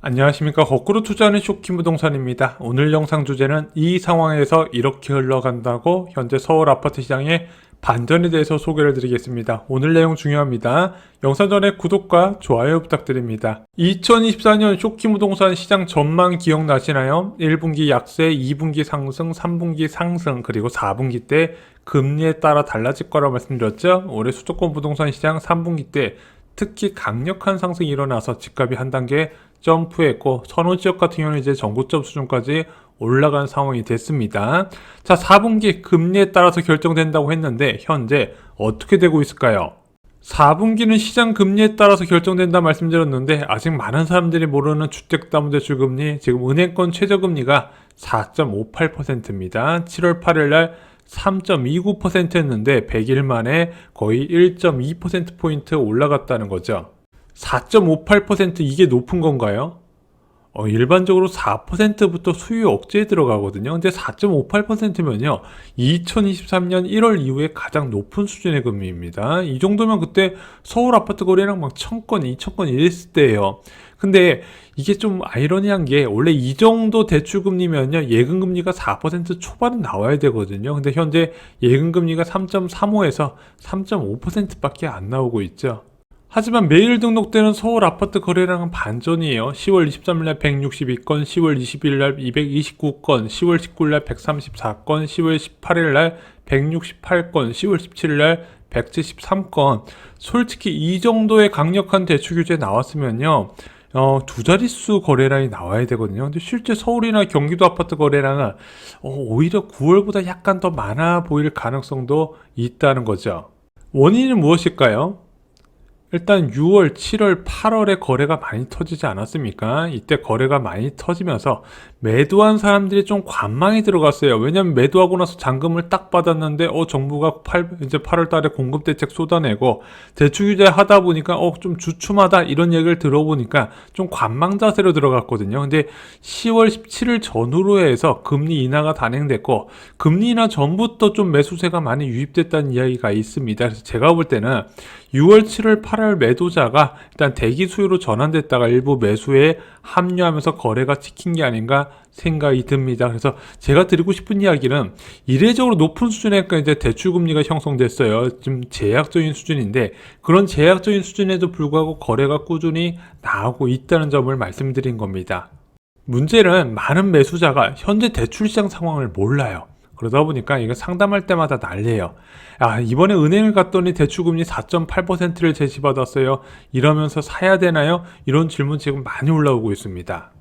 안녕하십니까. 거꾸로 투자하는 쇼킹 부동산입니다. 오늘 영상 주제는 이 상황에서 이렇게 흘러간다고 현재 서울 아파트 시장의 반전에 대해서 소개를 드리겠습니다. 오늘 내용 중요합니다. 영상 전에 구독과 좋아요 부탁드립니다. 2024년 쇼킹 부동산 시장 전망 기억나시나요? 1분기 약세, 2분기 상승, 3분기 상승, 그리고 4분기 때 금리에 따라 달라질 거라고 말씀드렸죠. 올해 수도권 부동산 시장 3분기 때 특히 강력한 상승이 일어나서 집값이 한 단계 점프했고 선호 지역 같은 경우는 이제 전고점 수준까지 올라간 상황이 됐습니다. 자, 4분기 금리에 따라서 결정된다고 했는데 현재 어떻게 되고 있을까요? 4분기는 시장 금리에 따라서 결정된다 말씀드렸는데 아직 많은 사람들이 모르는 주택담보대출 금리, 지금 은행권 최저금리가 4.58%입니다. 7월 8일 날 3.29%였는데 100일 만에 거의 1.2%포인트 올라갔다는 거죠. 4.58% 이게 높은 건가요? 일반적으로 4%부터 수요 억제에 들어가거든요. 근데 4.58%면요 2023년 1월 이후에 가장 높은 수준의 금리입니다. 이 정도면 그때 서울 아파트 거래량 막 1000건, 2000건 이랬을 때예요. 근데 이게 좀 아이러니한 게 원래 이 정도 대출금리면요 예금금리가 4% 초반은 나와야 되거든요. 근데 현재 예금금리가 3.35에서 3.5%밖에 안 나오고 있죠. 하지만 매일 등록되는 서울 아파트 거래량은 반전이에요. 10월 23일날 162건, 10월 20일날 229건, 10월 19일날 134건, 10월 18일날 168건, 10월 17일날 173건. 솔직히 이 정도의 강력한 대출 규제 나왔으면요 두 자릿수 거래량이 나와야 되거든요. 근데 실제 서울이나 경기도 아파트 거래량은 오히려 9월보다 약간 더 많아 보일 가능성도 있다는 거죠. 원인은 무엇일까요? 일단 6월, 7월, 8월에 거래가 많이 터지지 않았습니까? 이때 거래가 많이 터지면서 매도한 사람들이 좀 관망이 들어갔어요. 왜냐면 매도하고 나서 잔금을 딱 받았는데 정부가 이제 8월 달에 공급 대책 쏟아내고 대출 규제 하다 보니까 좀 주춤하다 이런 얘기를 들어보니까 좀 관망 자세로 들어갔거든요. 근데 10월 17일 전후로 해서 금리 인하가 단행됐고 금리 인하 전부터 좀 매수세가 많이 유입됐다는 이야기가 있습니다. 그래서 제가 볼 때는 6월, 7월, 8월 매도자가 일단 대기 수요로 전환됐다가 일부 매수에 합류하면서 거래가 찍힌 게 아닌가 생각이 듭니다. 그래서 제가 드리고 싶은 이야기는 이례적으로 높은 수준의 이제 대출금리가 형성됐어요. 좀 제약적인 수준인데 그런 제약적인 수준에도 불구하고 거래가 꾸준히 나오고 있다는 점을 말씀드린 겁니다. 문제는 많은 매수자가 현재 대출시장 상황을 몰라요. 그러다 보니까 이거 상담할 때마다 난리예요. 이번에 은행을 갔더니 대출금리 4.8%를 제시받았어요. 이러면서 사야 되나요? 이런 질문 지금 많이 올라오고 있습니다.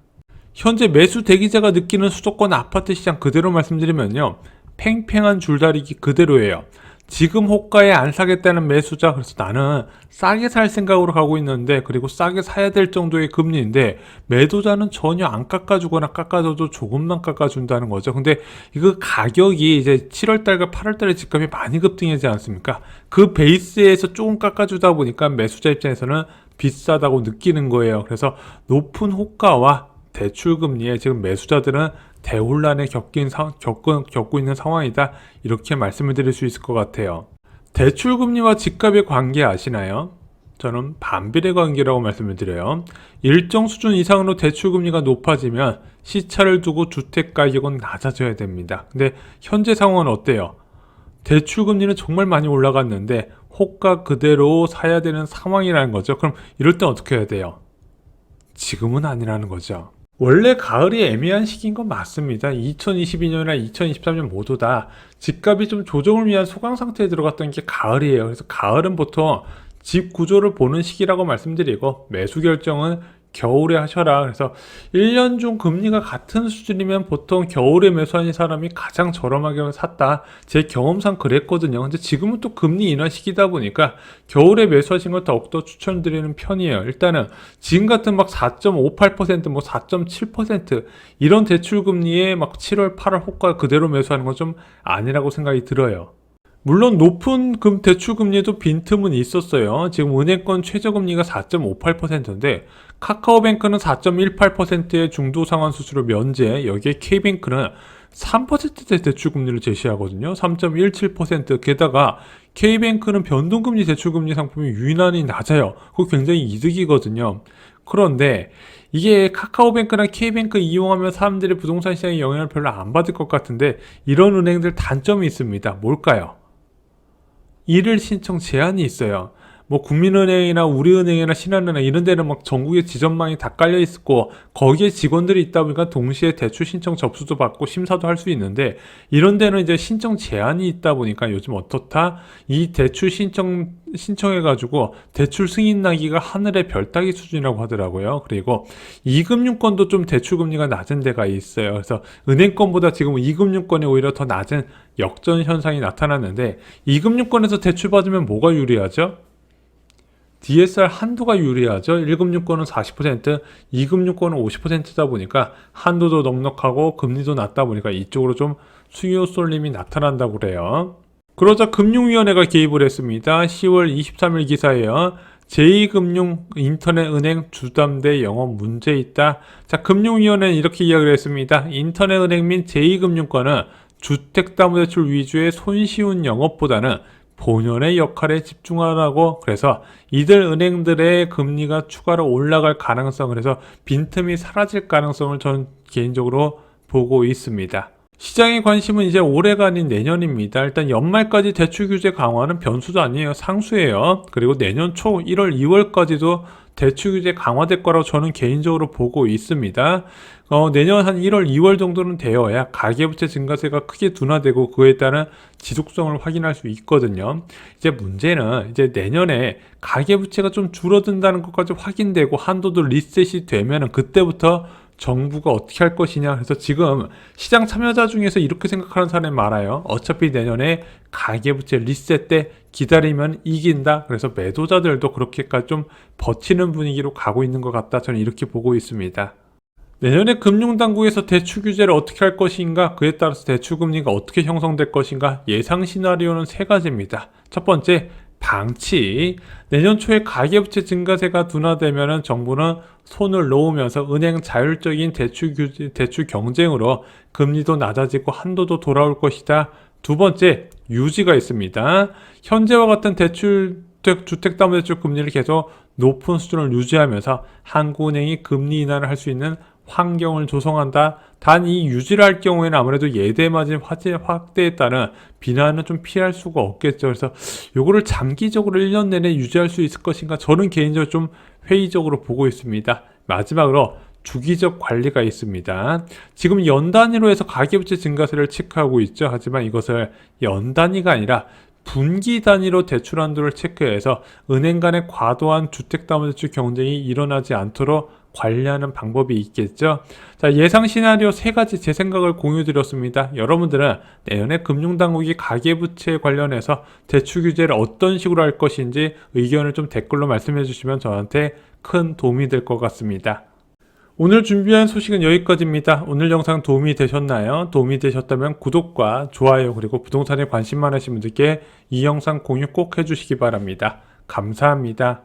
현재 매수 대기자가 느끼는 수도권 아파트 시장 그대로 말씀드리면요. 팽팽한 줄다리기 그대로예요. 지금 호가에 안 사겠다는 매수자, 그래서 나는 싸게 살 생각으로 가고 있는데 그리고 싸게 사야 될 정도의 금리인데 매도자는 전혀 안 깎아주거나 깎아줘도 조금만 깎아준다는 거죠. 근데 이거 가격이 이제 7월달과 8월달에 집값이 많이 급등하지 않습니까? 그 베이스에서 조금 깎아주다 보니까 매수자 입장에서는 비싸다고 느끼는 거예요. 그래서 높은 호가와 대출금리에 지금 매수자들은 대혼란에 겪고 있는 상황이다, 이렇게 말씀을 드릴 수 있을 것 같아요. 대출금리와 집값의 관계 아시나요? 저는 반비례 관계라고 말씀을 드려요. 일정 수준 이상으로 대출금리가 높아지면 시차를 두고 주택가격은 낮아져야 됩니다. 근데 현재 상황은 어때요? 대출금리는 정말 많이 올라갔는데 호가 그대로 사야 되는 상황이라는 거죠. 그럼 이럴 땐 어떻게 해야 돼요? 지금은 아니라는 거죠. 원래 가을이 애매한 시기인 건 맞습니다. 2022년이나 2023년 모두 다 집값이 좀 조정을 위한 소강 상태에 들어갔던 게 가을이에요. 그래서 가을은 보통 집 구조를 보는 시기라고 말씀드리고 매수 결정은 겨울에 하셔라. 그래서 1년 중 금리가 같은 수준이면 보통 겨울에 매수한 사람이 가장 저렴하게 샀다, 제 경험상 그랬거든요. 근데 지금은 또 금리 인하 시기다 보니까 겨울에 매수하신 걸 더욱더 추천드리는 편이에요. 일단은 지금 같은 막 4.58%, 뭐 4.7% 이런 대출금리에 막 7월 8월 호가 그대로 매수하는 건 좀 아니라고 생각이 들어요. 물론 높은 대출금리도 빈틈은 있었어요. 지금 은행권 최저금리가 4.58%인데 카카오뱅크는 4.18%의 중도상환 수수료 면제, 여기에 K뱅크는 3%대 대출금리를 제시하거든요. 3.17%. 게다가 K뱅크는 변동금리 대출금리 상품이 유난히 낮아요. 그거 굉장히 이득이거든요. 그런데 이게 카카오뱅크나 K뱅크 이용하면 사람들이 부동산 시장에 영향을 별로 안 받을 것 같은데 이런 은행들 단점이 있습니다. 뭘까요? 일일 신청 제한이 있어요. 뭐 국민은행이나 우리은행이나 신한은행 이런 데는 막 전국에 지점망이 다 깔려 있고 거기에 직원들이 있다 보니까 동시에 대출 신청 접수도 받고 심사도 할 수 있는데 이런 데는 이제 신청 제한이 있다 보니까 요즘 어떻다 이 대출 신청해가지고 대출 승인 나기가 하늘의 별 따기 수준이라고 하더라고요. 그리고 이금융권도 좀 대출 금리가 낮은 데가 있어요. 그래서 은행권보다 지금 이금융권이 오히려 더 낮은 역전 현상이 나타났는데 이금융권에서 대출 받으면 뭐가 유리하죠? DSR 한도가 유리하죠. 1금융권은 40%, 2금융권은 50%다 보니까 한도도 넉넉하고 금리도 낮다 보니까 이쪽으로 좀 수요 쏠림이 나타난다고 그래요. 그러자 금융위원회가 개입을 했습니다. 10월 23일 기사예요. 제2금융 인터넷은행 주담대 영업 문제 있다. 자, 금융위원회는 이렇게 이야기를 했습니다. 인터넷은행 및 제2금융권은 주택담보대출 위주의 손쉬운 영업보다는 본연의 역할에 집중하라고 그래서 이들 은행들의 금리가 추가로 올라갈 가능성 그래서 빈틈이 사라질 가능성을 저는 개인적으로 보고 있습니다. 시장의 관심은 이제 올해가 아닌 내년입니다. 일단 연말까지 대출 규제 강화는 변수도 아니에요. 상수예요. 그리고 내년 초 1월, 2월까지도 대출 규제 강화될 거라고 저는 개인적으로 보고 있습니다. 내년 한 1월, 2월 정도는 되어야 가계부채 증가세가 크게 둔화되고 그에 따른 지속성을 확인할 수 있거든요. 이제 문제는 이제 내년에 가계부채가 좀 줄어든다는 것까지 확인되고 한도도 리셋이 되면은 그때부터 정부가 어떻게 할 것이냐. 그래서 지금 시장 참여자 중에서 이렇게 생각하는 사람이 많아요. 어차피 내년에 가계부채 리셋 때 기다리면 이긴다. 그래서 매도자들도 그렇게까지 좀 버티는 분위기로 가고 있는 것 같다. 저는 이렇게 보고 있습니다. 내년에 금융당국에서 대출 규제를 어떻게 할 것인가, 그에 따라서 대출금리가 어떻게 형성될 것인가, 예상 시나리오는 세 가지입니다. 첫 번째, 방치. 내년 초에 가계부채 증가세가 둔화되면 정부는 손을 놓으면서 은행 자율적인 대출 경쟁으로 금리도 낮아지고 한도도 돌아올 것이다. 두 번째, 유지가 있습니다. 현재와 같은 주택담보대출 금리를 계속 높은 수준을 유지하면서 한국은행이 금리 인하를 할 수 있는 환경을 조성한다. 단 이 유지를 할 경우에는 아무래도 예대 마진 확대에 따른 비난은 좀 피할 수가 없겠죠. 그래서 요거를 장기적으로 1년 내내 유지할 수 있을 것인가 저는 개인적으로 좀 회의적으로 보고 있습니다. 마지막으로 주기적 관리가 있습니다. 지금 연 단위로 해서 가계부채 증가세를 체크하고 있죠. 하지만 이것을 연 단위가 아니라 분기 단위로 대출 한도를 체크해서 은행 간의 과도한 주택담보대출 경쟁이 일어나지 않도록 관리하는 방법이 있겠죠. 자, 예상 시나리오 세 가지 제 생각을 공유 드렸습니다. 여러분들은 내년에 금융당국이 가계부채 관련해서 대출 규제를 어떤 식으로 할 것인지 의견을 좀 댓글로 말씀해 주시면 저한테 큰 도움이 될 것 같습니다. 오늘 준비한 소식은 여기까지입니다. 오늘 영상 도움이 되셨나요? 도움이 되셨다면 구독과 좋아요 그리고 부동산에 관심 많으신 분들께 이 영상 공유 꼭 해주시기 바랍니다. 감사합니다.